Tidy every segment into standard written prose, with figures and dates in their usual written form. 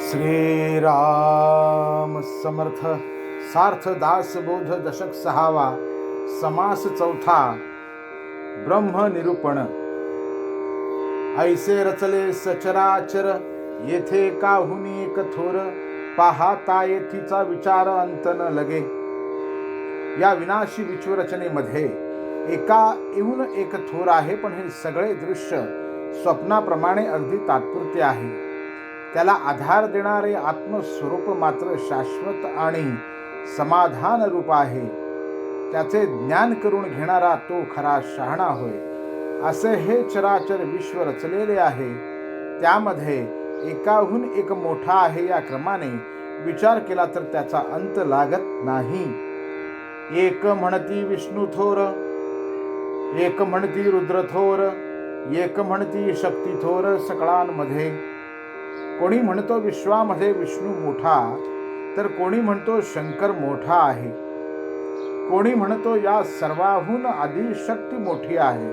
श्रीराम समर्थ. सार्थ दास बोध दशक 6वा. समास 4. ब्रह्म निरूपण. ऐसे रचले सचराचर, येथे काहुनी एक थोर. पाहता येथीचा विचार अंत न लगे. या विनाशी विश्वरचनेमध्ये एका येऊन एक थोर आहे, पण हे सगळे दृश्य स्वप्नाप्रमाणे अगदी तात्पुरते आहे. त्याला आधार देणारे आत्मस्वरूप मात्र शाश्वत आणि समाधान रूप आहे. त्याचे ज्ञान करून घेणारा तो खरा शहाणा होय. असे हे चराचर विश्व रचलेले आहे. त्यामध्ये एकाहून एक मोठा आहे या क्रमाने विचार केला तर त्याचा अंत लागत नाही. एक म्हणती विष्णू थोर, एक म्हणती रुद्र थोर, एक म्हणती शक्ती थोर सकळांमध्ये. कोणी म्हणतो विश्वामध्ये विष्णू मोठा, तर कोणी म्हणतो शंकर मोठा आहे. कोणी म्हणतो या सर्वाहून आदिशक्ती मोठी आहे.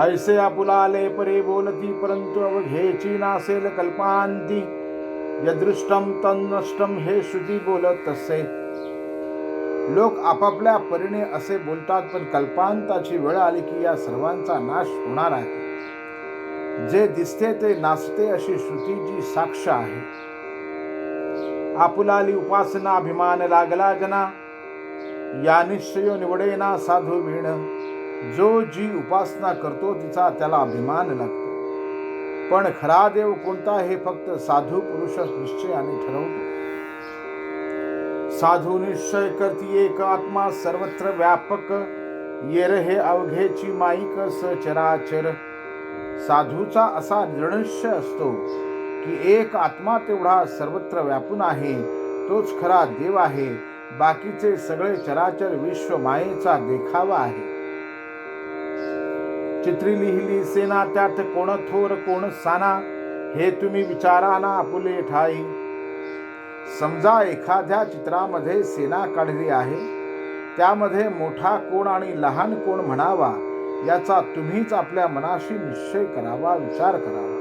ऐसे आपुलाले परे बोलती, परंतु अवघेची नासेल कल्पांती. यदृष्टम तन्नष्टम हे श्रुती बोलत असे. लोक आपापल्या परीने असे बोलतात, पण कल्पांताची वेळ आली की या सर्वांचा नाश होणार आहे. जे दिसते ते नाचते अशी श्रुती जी साक्ष आहे. आपुलाली उपासना अभिमान लागला जना, या निश्चय निवडेना साधू वीण. जो जी उपासना करतो तिचा त्याला अभिमान लागतो, पण खरा देव कोणता हे फक्त साधू पुरुष निश्चयाने ठरवतो. साधू निश्चय करती एक आत्मा सर्वत्र व्यापक. येर हे अवघेची माईक सचराचर. साधूचा असा दृढनिश्चय असतो की एक आत्मा तेवढा सर्वत्र व्यापून आहे, तोच खरा देव आहे. बाकीचे सगळे चराचर विश्व मायेचा देखावा आहे. चित्री लिहिली सेना, त्यात कोण थोर कोण साना. हे तुम्ही विचाराना आपुले ठाई. समजा एखाद्या चित्रामध्ये सेना काढली आहे, त्यामध्ये मोठा कोण आणि लहान कोण म्हणावा याचा तुम्हीच आपल्या मनाशी निश्चय करावा, विचार करावा.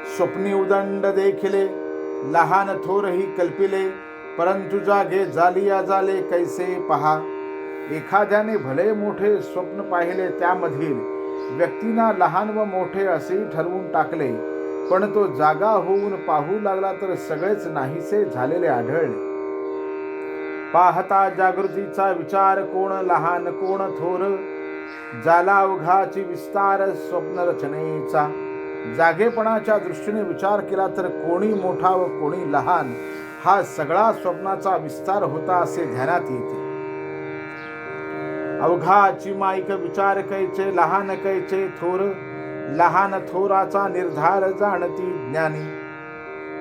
स्वप्नी उदंड देखिले, लहान थोरही कल्पिले. परंतु जागे जालिया झाले कैसे पहा. एखाद्याने भले मोठे स्वप्न पाहिले, त्यामधील व्यक्तींना लहान व मोठे असे ठरवून टाकले, पण तो जागा होऊन पाहू लागला तर सगळेच नाहीसे झालेले आढळले. पाहता जागृतीचा विचार, कोण लहान कोण थोर. जाला अवघाची विस्तार स्वप्न रचनेचा. जागेपणाच्या दृष्टीने विचार केला तर कोणी मोठा व कोणी लहान हा सगळा स्वप्नाचा विस्तार होता असे ध्यानात येते. अवघाची माईक विचार कैचे, लहान कैचे थोर. लहान थोराचा निर्धार जाणती ज्ञानी.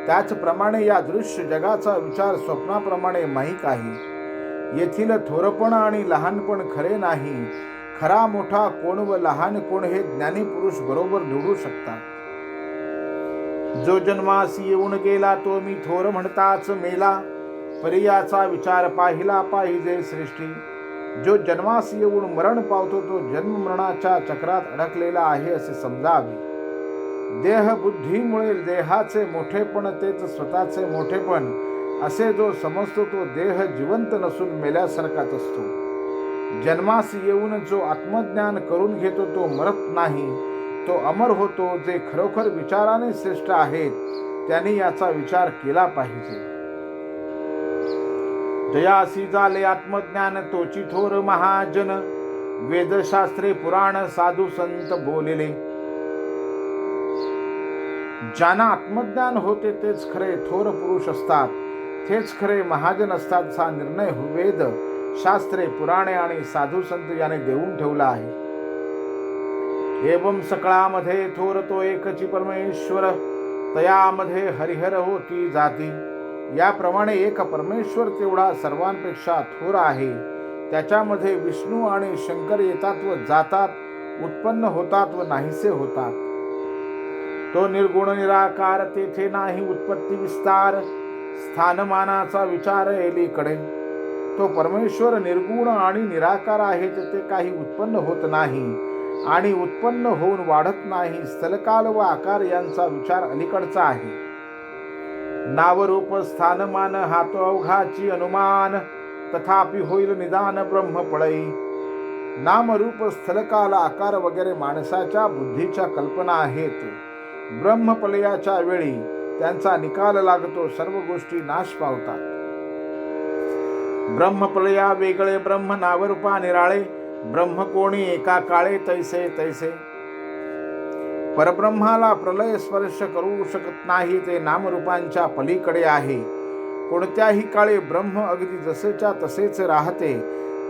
त्याचप्रमाणे या दृश्य जगाचा विचार स्वप्नाप्रमाणे माईक आहे. येथील थोरपण आणि लहानपण खरे नाही. खरा मोठा कोण व लहान कोण हे ज्ञानी पुरुष बरोबर निवडू शकतात. जो जन्मासी येऊन गेला तो मी थोर म्हणताच मेला. पर्याचा विचार पाहिला पाहिजे सृष्टी. जो जन्मास येऊन मरण पावतो तो जन्म मरणाच्या चक्रात अडकलेला आहे असे समजावे. देह बुद्धीमुळे देहाचे मोठेपण तेच स्वतःचे मोठेपण असे जो समजतो तो देह जिवंत नसून मेल्यासारखाच असतो. जन्मास येऊन जो आत्मज्ञान करून घेतो तो मरत नाही, तो अमर होतो. जे खरोखर विचाराने श्रेष्ठ आहेत त्यांनी याचा विचार केला पाहिजे. जयासी झाले आत्मज्ञान तोची थोर महाजन. वेदशास्त्रे पुराण साधू संत बोलिले. ज्यांना आत्मज्ञान होते तेच खरे थोर पुरुष असतात, तेच खरे महाजन असतात. असा निर्णय वेद शास्त्रे पुराणे आणि साधू संत याने देऊन ठेवला आहे. एवं सकळामध्ये थोर तो एकची परमेश्वर. तयामध्ये हरिहर होती जाती. याप्रमाणे एक परमेश्वर तेवढा सर्वांपेक्षा थोर आहे. त्याच्यामध्ये विष्णू आणि शंकर येतात व जातात, उत्पन्न होतात व नाहीसे होतात. तो निर्गुण निराकार, तेथे नाही उत्पत्ती विस्तार. स्थानमानाचा विचार एलीकडे. तो परमेश्वर निर्गुण आणि निराकार आहे, तेथे काही उत्पन्न होत नाही. आणि उत्पन्न होऊन वाढत नाही. स्थलकाल व आकार यांचा विचार अलीकडचा आहे. नावरूप स्थानमान हा तो अवघाची अनुमान, तथापि होईल निदान ब्रह्मपळई. नामरूप स्थलकाल आकार वगैरे माणसाच्या बुद्धीच्या कल्पना आहेत. ब्रह्मपलयाच्या वेळी त्यांचा निकाल लागतो. सर्व गोष्टी नाश पावतात. ब्रह्मपलया वेगळे ब्रह्म नावरूपा निराळे. ब्रह्म कोणी एका काळे तैसे तैसे. परब्रह्माला प्रलय स्पर्श करू शकत नाही. ते नामरूपांच्या पलीकडे आहे. कोणत्याही काळी ब्रह्म अगदी जसेच्या तसेच राहते.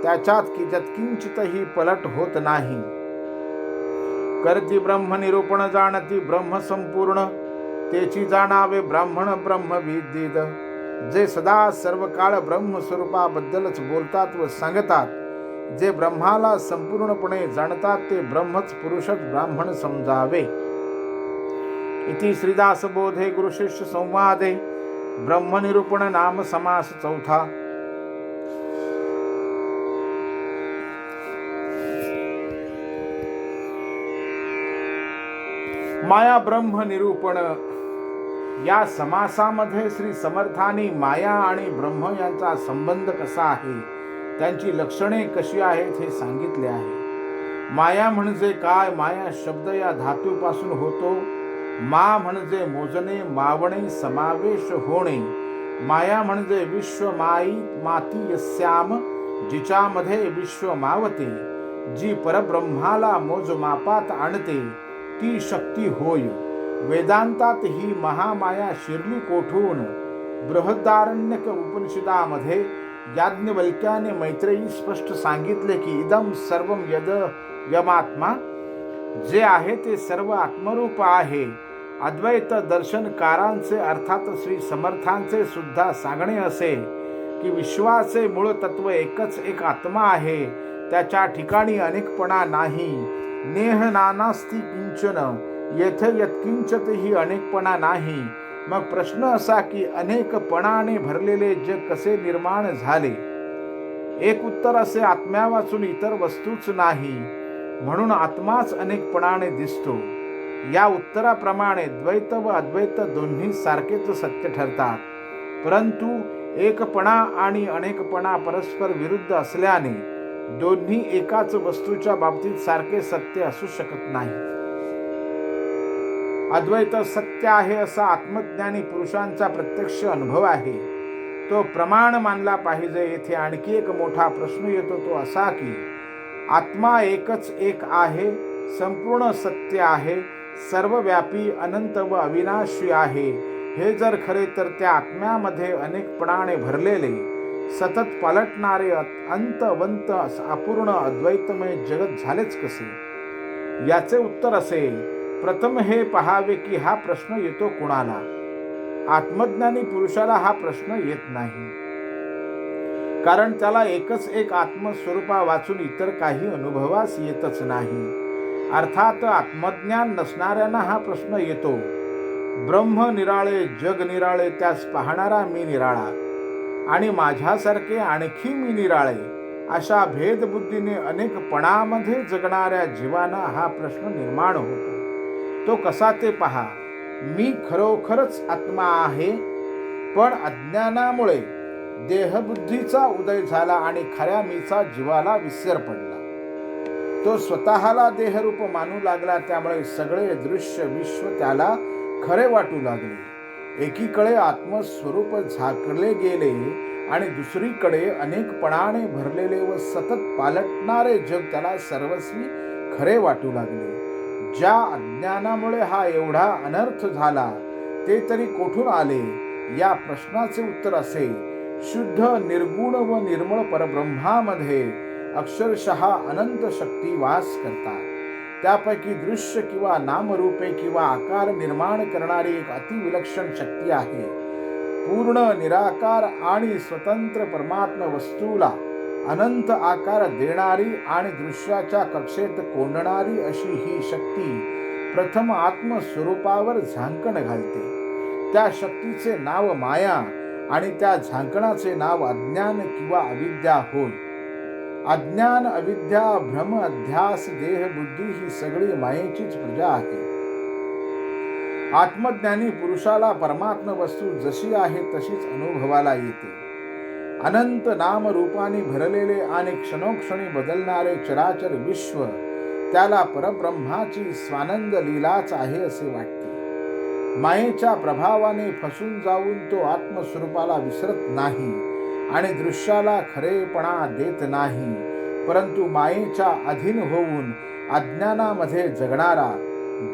त्याच्यात यत्किंचितही पलट होत नाही. करती ब्रह्म निरूपण जाणती ब्रह्म संपूर्ण. तेची जाणावे ब्राह्मण ब्रह्मविदित. जे सदा सर्व काळ ब्रह्मस्वरूपाबद्दलच बोलतात व सांगतात, जे ब्रह्माला संपूर्णपणे जाणतात, ते ब्रह्मच पुरुषच ब्राह्मण समजावे. इति श्रीदास बोधे गुरुशिष्य संवादे ब्रह्मनिरूपण नाम समास चौथा. माया ब्रह्म निरूपण या समासामध्ये श्री समर्थांनी माया आणि ब्रह्म यांचा संबंध कसा आहे, त्यांची लक्षणे कशी आहेत हे सांगितले आहे. माया म्हणजे काय? माया शब्द या धातूपासून होतो. मा म्हणजे मोजणे, मावणे, समावेश होणे. माया म्हणजे विश्व माई माती यस्याम, जिच्यामध्ये विश्व मावते, जी परब्रह्माला मोजमापात आणते, ती शक्ती होय. वेदांतात ही महामाया शिरली कोठून? बृहदारण्यक उपनिषदामध्ये याज्ञवल्क्याने मैत्रेयी स्पष्ट सांगितले की इदम सर्वम यद यमात्मा, जे आहे ते सर्व आत्मरूप आहे. अद्वैत दर्शनकारांचे अर्थात श्री समर्थांचे सुद्धा सांगणे असे की विश्वाचे मूळ तत्व एकच एक आत्मा आहे. त्याच्या ठिकाणी अनेकपणा नाही. नेह नानास्ति किंचन, येथे यत्किंचतही अनेकपणा नाही. मग प्रश्न असा की अनेकपणाने भरलेले जग कसे निर्माण झाले? एक उत्तर असे, आत्म्या वाचून इतर वस्तूच नाही, म्हणून आत्माच अनेकपणाने दिसतो. या उत्तराप्रमाणे द्वैत व अद्वैत दोन्ही सारखेच सत्य ठरतात. परंतु एकपणा आणि अनेकपणा परस्पर विरुद्ध असल्याने दोन्ही एकाच वस्तूच्या बाबतीत सारखे सत्य असू शकत नाही. अद्वैत सत्य आहे असा आत्मज्ञानी पुरुषांचा प्रत्यक्ष अनुभव आहे. तो प्रमाण मानला पाहिजे. येथे आणखी एक मोठा प्रश्न येतो, तो असा की आत्मा एकच एक आहे, संपूर्ण सत्य आहे, सर्वव्यापी, अनंत व अविनाशी आहे. हे जर खरे तर त्या आत्म्यामध्ये अनेकपणाने भरलेले, सतत पालटणारे, अंतवंत अपूर्ण अद्वैतमय जगत झालेच कसे? याचे उत्तर असे, प्रथम हे पहावे की हा प्रश्न येतो कुणाला? आत्मज्ञानी पुरुषाला हा प्रश्न येत नाही, कारण त्याला एकच एक आत्मस्वरूपा वाचून इतर काही अनुभवास येतच नाही. अर्थात आत्मज्ञान नसणाऱ्यांना हा प्रश्न येतो. ब्रह्म निराळे, जग निराळे, त्यास पाहणारा मी निराळा आणि माझ्यासारखे आणखी मी निराळे, अशा भेदबुद्धीने अनेकपणामध्ये जगणाऱ्या जीवांना हा प्रश्न निर्माण होतो. तो कसा ते पहा. मी खरोखरच आत्मा आहे, पण अज्ञानामुळे देहबुद्धीचा उदय झाला आणि खऱ्या मीचा जीवाला विसर पडला. तो स्वतःला देहरूप मानू लागला. त्यामुळे सगळे दृश्य विश्व त्याला खरे वाटू लागले. एकीकडे आत्मस्वरूप झाकले गेले आणि दुसरीकडे अनेकपणाने भरलेले व सतत पालटणारे जग त्याला सर्वस्वी खरे वाटू लागले. ज्या अज्ञानामुळे हा एवढा अनर्थ झाला ते तरी कोठून आले? या प्रश्नाचे उत्तर असे, शुद्ध निर्गुण व निर्मळ परब्रह्मामध्ये अक्षरशः अनंत शक्ती वास करतात. त्यापैकी दृश्य किंवा नामरूपे किंवा आकार निर्माण करणारी एक अतिविलक्षण शक्ती आहे. पूर्ण निराकार आणि स्वतंत्र परमात्मा वस्तूला अनंत आकार देणारी आणि दृश्याच्या कक्षेत कोंडणारी अशी ही शक्ती प्रथम आत्मस्वरूपावर झांकण घालते. त्या शक्तीचे नाव माया आणि त्या झांकणाचे नाव अज्ञान किंवा अविद्या होय. अज्ञान, अविद्या, भ्रम, अध्यास, देह, बुद्धी ही सगळी मायेचीच प्रजा आहे. आत्मज्ञानी पुरुषाला परमात्म वस्तू जशी आहे तशीच अनुभवाला येते. अनंत नाम रूपाने भरलेले आणि क्षणोक्षणी बदलणारे चराचर विश्व त्याला परब्रह्माची स्वानंद लीलाच आहे असे वाटते. मायेच्या प्रभावाने फसून जाऊन तो आत्मस्वरूपाला विसरत नाही आणि दृश्याला खरेपणा देत नाही, परंतु मायेच्या अधीन होऊन अज्ञानामध्ये जगणारा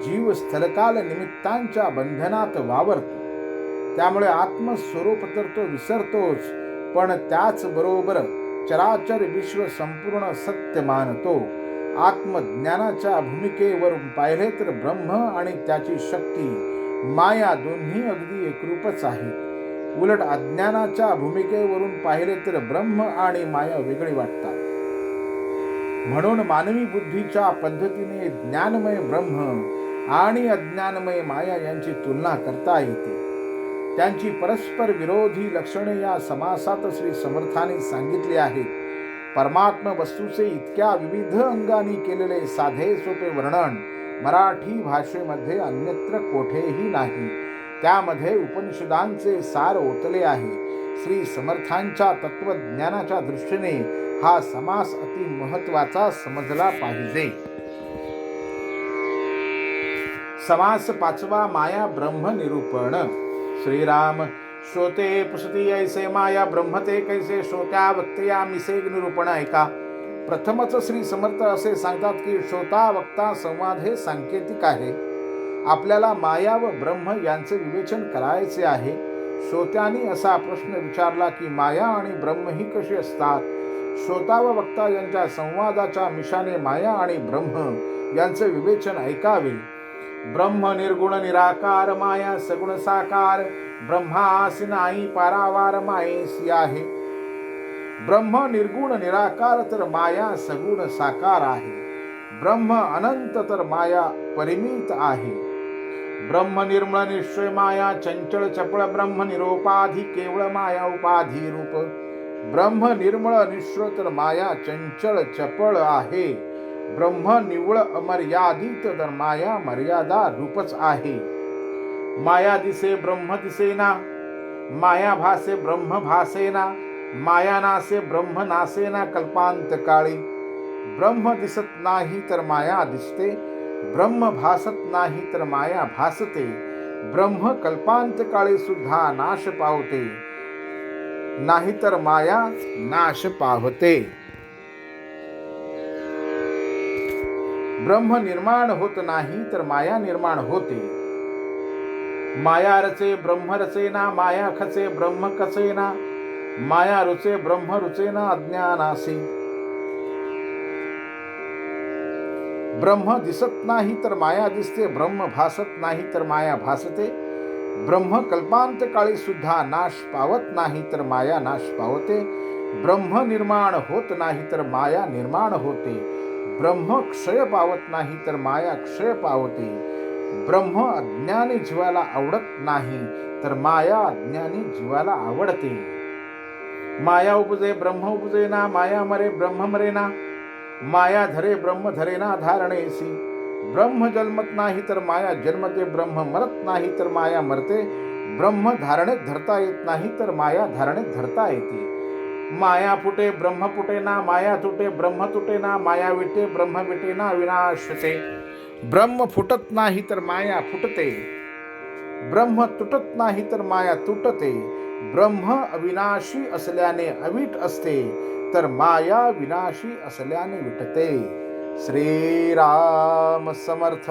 जीव स्थलकाल निमित्तांच्या बंधनात वावरतो. त्यामुळे आत्मस्वरूप तर तो विसरतोच, पण त्याचबरोबर चराचर विश्व संपूर्ण सत्य मानतो. आत्मज्ञानाच्या भूमिकेवरून पाहिले तर ब्रह्म आणि त्याची शक्ती माया दोन्ही अगदी एकरूपच आहेत. उलट अज्ञानाच्या भूमिकेवरून पाहिले तर ब्रह्म आणि माया वेगळी वाटतात. म्हणून मानवी बुद्धीच्या पद्धतीने ज्ञानमय ब्रह्म आणि अज्ञानमय माया यांची तुलना करता येते. त्यांची परस्पर विरोधी लक्षणे या समासात श्री समर्थाने सांगितली आहेत. परमात्म वस्तूचे इतक्या विविध अंगांनी केलेले साधे सोपे वर्णन मराठी भाषेमध्ये अन्यत्र कोठेही नाही. त्यामध्ये उपनिषदांचे सार ओतले आहे. श्री समर्थांच्या तत्वज्ञानाच्या दृष्टीने हा समास अति महत्वाचा समजला पाहिजे. समास 5वा, माया ब्रह्म निरूपण. श्रीराम श्रोते पुसती ऐसे माया ब्रह्मते कैसे श्रोत्या वक्तया मिसे निरूपण ऐका. प्रथमच श्री समर्थ असे सांगतात की श्रोता वक्ता संवाद हे सांकेतिक आहे. आपल्याला माया व ब्रह्म यांचे विवेचन करायचे आहे. श्रोत्यांनी असा प्रश्न विचारला की माया आणि ब्रह्म ही कशी असतात. श्रोता व वक्ता यांच्या संवादाच्या मिशाने माया आणि ब्रह्म यांचे विवेचन ऐकावे. ब्रह्म निर्गुण निराकार, माया सगुण साकार. ब्रह्मासी नाही पारावार मायेसी आहे. ब्रह्म निर्गुण निराकार तर माया सगुण साकार आहे. ब्रह्म अनंत तर माया परिमित आहे. ब्रह्म निर्मळ निश्चय माया चंचल चपळ. ब्रह्म निरोपाधी केवळ माया उपाधी रूप. ब्रह्म निर्मळ निश्चय तर माया चंचल चपळ आहे. ब्रह्म निव्वळ अमर्यादित तर माया मर्यादा रूपच आहे. माया दिसे ब्रह्म दिसेना, माया भासे ब्रह्म भासेना. माया नासे ब्रह्म नासेना कल्पांत काळी. ब्रह्म दिसत नाही तर माया दिसते. ब्रह्म भासत नाही तर माया भासते. ब्रह्म कल्पांत काळी सुद्धा नाश पावते, नाही तर माया नाश पावते. ब्रह्म निर्माण होत नाही तर माया निर्माण होते. माया रचे ब्रह्म रचेना, माया खचे ब्रह्म कचेना. माया रुचे ब्रह्म रुचेना अज्ञानासी. ब्रह्म दिसत नाही तर माया दिसते. ब्रह्म भासत नाही तर माया भासते. ब्रह्म कल्पांत काळी सुद्धा नाश पावत नाही तर माया नाश पावते. ब्रह्म निर्माण होत नाही तर माया निर्माण होते. ब्रह्म क्षय पावत नाही तर माया क्षय पावते. ब्रह्म अज्ञानी जीवाला आवडत नाही तर माया अज्ञानी जीवाला आवडते. माया उपजे ब्रह्म उपजेना, माया मरे ब्रह्म मरेना. माया धरे ब्रह्म धरेना धारणेसी. ब्रह्म जन्मत नाही तर माया जन्मते. ब्रह्म मरत नाही तर माया मरते. ब्रह्म धारणेत धरता येत नाही तर माया धारणेत धरता येते. माया फुटे ब्रह्म फुटेना, माया तुटे ब्रह्म तुटेना. माया विटे ब्रह्म विटेना विनाशते. ब्रह्म फुटत नाही तर माया फुटते. ब्रह्म तुटत नाही तर माया तुटते. ब्रह्म अविनाशी असल्याने अविट असते तर माया विनाशी असल्याने विटते. श्रीराम समर्थ.